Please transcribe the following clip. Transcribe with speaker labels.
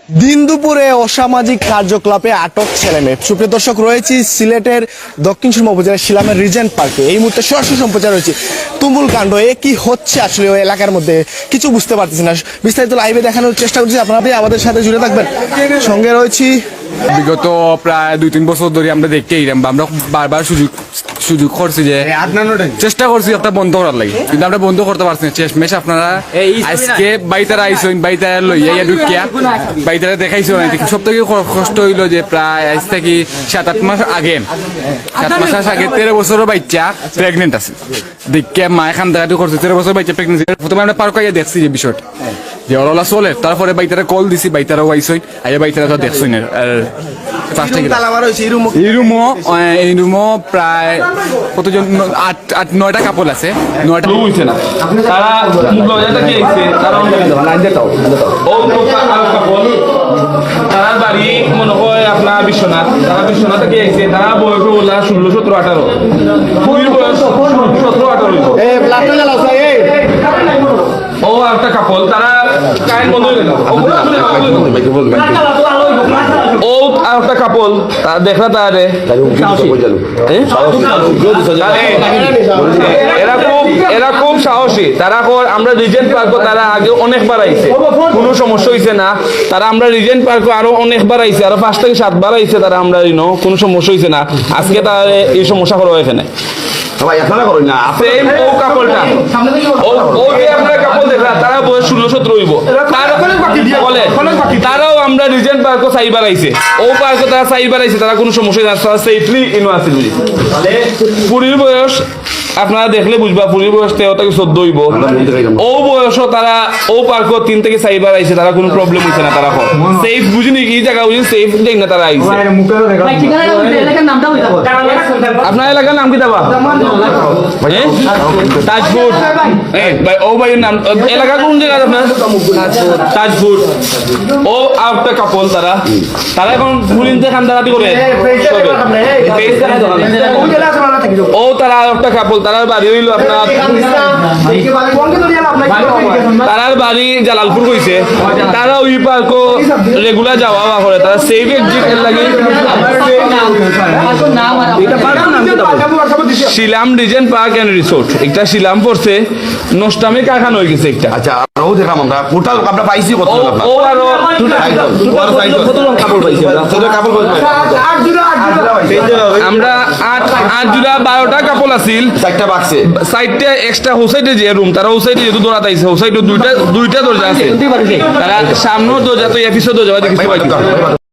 Speaker 1: দিন দুপুরে অসামাজিক কার্যকলাপে আটক ছেলেমেয়ে। সুপ্রিয় দর্শক, রয়েছি সিলেটের দক্ষিণ সুরমা উপজেলার শিলামের রিজেন্ট পার্কে। এই মুহূর্তে সরাসরি সম্প্রচার রয়েছে তুমুল কাণ্ড। এ কি হচ্ছে আসলে ওই এলাকার মধ্যে কিছু বুঝতে পারতেছি না। বিস্তারিত লাইভে দেখানোর চেষ্টা করছি, আপনারা আমাদের সাথে জুড়ে থাকবেন। সঙ্গে রয়েছি
Speaker 2: বিগত প্রায় 2-3 বছর ধরে আমরা দেখতে আমরা বারবার সুযোগ করছি যে চেষ্টা করছি একটা বন্ধ করার লাগে, কিন্তু আমরা বন্ধ করতে পারছি না। শেষমেশ আপনারা আজকে বাইতারা আইসইন, বাইতারা লইয়া ঢুকিয়া বাইতারা দেখাইছো। সব থেকে কষ্ট হইলো যে প্রায় আজ থেকে 7-8 মাস আগে 13 বছরের বাচ্চা প্রেগনেন্ট আছে। দেখে মা এখান দেখাটি করছে 13 বছর বাচ্চা প্রেগনেন্ট। প্রথমে আমরা পার্ক আইয়া দেখছি যে বিষয়টা যে ওরা চলে, তারপরে বাইতারা কল দিছি, বাইতারাও আইসইন, আইয়া বাইতারা তো দেখছই না। এই রুমও প্রায় কতজন 8-9টা কাপড় আছে, 9টা হইছে না। তারা
Speaker 3: তার বাড়ি মনে হয় আপনার বিশ্বনাথ, তারা বিশ্বনাথ থেকে আইছে। তারা বয়স বললা 16, 17, 18, খুবই বয়স 17, 18 ও একটা কাপল। তারা কারেন্ট বন্ধ হয়ে গেল। ও আর একটা কাপল তারা দেখলা তারে এরা খুব সাহসী। তারা আমরা রিজেন্ট পার্ক তারা আগে অনেকবার আইছে, কোনো সমস্যা হয়েছে না। তারা আমরা রিজেন্ট পার্ক আরো অনেকবার আইছে, আরো 5 থেকে 7 বার আইছে। তারা আমরা কোনো সমস্যা হয়েছে না। আজকে তারা এই সমস্যা করো এখানে তারা বয়স 16, 17 হইব। তারাও আমরা রিজেন্ট পার্ক চাইবার আইছে, ও পার্ক তারা চাইবার আইছে। তারা কোনো সমস্যা সেফলি ইউনিভার্সিটি। পুরীর বয়স আপনারা দেখলে বুঝবা, পুরীর বয়স 13 থেকে 14 হইব। ও বয়সও তারা ও পার্ক 3 থেকে 4 বার আইছে। তারা কোনো প্রবলেম হইছে না। তারা সেফ বুঝিনি কি জায়গা বুঝি সেফ দেখ না তারা আইছে। আপনার এলাকার নাম কি দাবা? তাজপুর। ও ভাইয়ের নাম এলাকা কোন জায়গা আপনার? তাজপুর। ও একটা কাপল। তারা এখন পুলিশে খান্দারাতি করে। ও তারা একটা কাপল। তারার বাড়ি হইল আপনার, তারার বাড়ি জালালপুর হইছে। তারা ওই পার্ক রেগুলার যাওয়া করে। তারা সেফ এক্সিট লাগে শিলাম রিজেন্ট পার্ক এন্ড রিসোর্ট। একটা শিলাম পড়ছে, নষ্টামে কারখানা হয়ে গেছে একটা।
Speaker 4: আচ্ছা আরো দেখলাম আমরা টোটাল আমরা পাইছি কত?
Speaker 3: ও আরো আমরা 8 জোড়া 12টা কাপড় আছিল।
Speaker 4: 4টা বাক্সে
Speaker 3: 4টা এক্সট্রা হোসাইডে যে রুম, তারা হোসাইডে যেহেতু দৌড়াতে আইছে, হোসাইডে দুইটা দরজা আছে। তারা সামনের দরজা তো এপিসোড দরজা দেখতে পাইছি।